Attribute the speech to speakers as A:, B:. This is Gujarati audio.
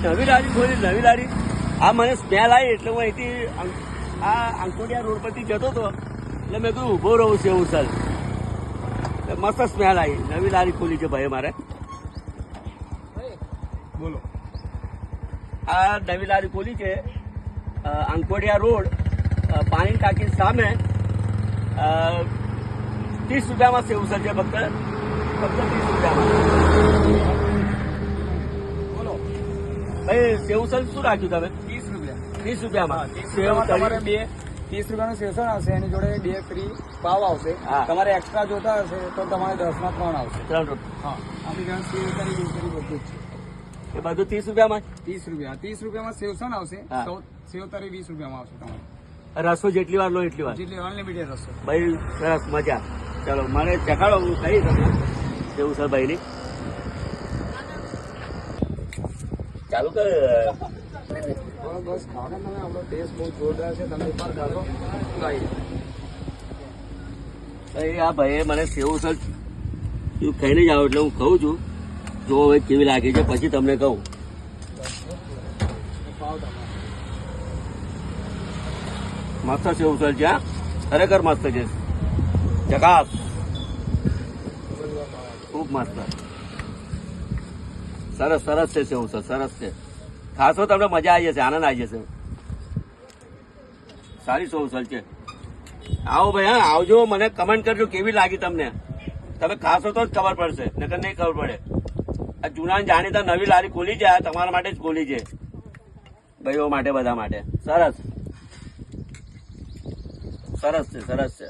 A: નવી લારી ખોલી, નવી લારી. આ મને સ્મેલ આવી એટલે હું અહીંથી આ અંકોડિયા રોડ પરથી જતો હતો એટલે મેં કીધું ઉભો રહું છે હું સર. મસ્ત સ્મેલ આવી. નવી લારી ખોલી છે ભાઈ મારે.
B: બોલો.
A: આ નવી લારી ખોલી છે અંકોડિયા રોડ, પાણી ટાંકી સામે. 30 રૂપિયામાં સેવસર છે, ફક્ત 30 રૂપિયામાં.
B: બોલો
A: ભાઈ સેવસર શું રાખ્યું તમે?
B: 30 રૂપિયા.
A: 30 રૂપિયામાં સેવ
B: તમારે 30 રૂપિયાનું સેશન આવશે, એની જોડે 2 ફ્રી પાવ આવશે.
A: હા.
B: તમારે એક્સ્ટ્રા જોતા હશે તો તમારે 10 માં 3 આવશે.
A: 3 રૂપિયા.
B: હા, આપણી ઘર સેવ કરી બધું જ છે.
A: એ બધું 30 રૂપિયામાં.
B: 30 રૂપિયા. 30 રૂપિયામાં સેવસન આવશે.
A: હા.
B: તો સેવ તારી 20 રૂપિયામાં આવશે તમારે.
A: રસો જેટલી વાર લો એટલી વાર.
B: જેટલી અનલિમિટેડ હશે.
A: ભાઈ સરસ, મજા. ચલો મને ચખાડો, હું કહી તમને સેવસર ભાઈની. ચાલુ કર.
B: બસ ખાવા તમે, આપણો ટેસ્ટ બહુ જોરદાર છે. તમે એકવાર ખાશો તો આવી.
A: ભાઈ આ ભાઈએ મને સેવસર ખાઈને જ આવો એટલે હું કહું છું. જો હવે કેવી લાગે છે પછી તમને કહું.
B: ખાવ તમે.
A: મસ્ત સેવસર છે, હા ખરેખર મસ્ત છે. ચકાસ, ખૂબ મસ્ત. સરસ સરસ છે સેવસર, સરસ છે. ખાસો તમને મજા આવી જશે, આનંદ આવી જશે. સારી સેવસર છે. આવો ભાઈ, હા આવજો, મને કમેન્ટ કરજો કેવી લાગી તમને. તમે ખાશો તો જ ખબર પડશે, નકર નહીં ખબર પડે. આ જૂના જાણીતા નવી લારી ખોલી છે, આ તમારા માટે જ ખોલી છે, ભાઈઓ માટે, બધા માટે. સરસ સરસ છે, સરસ છે.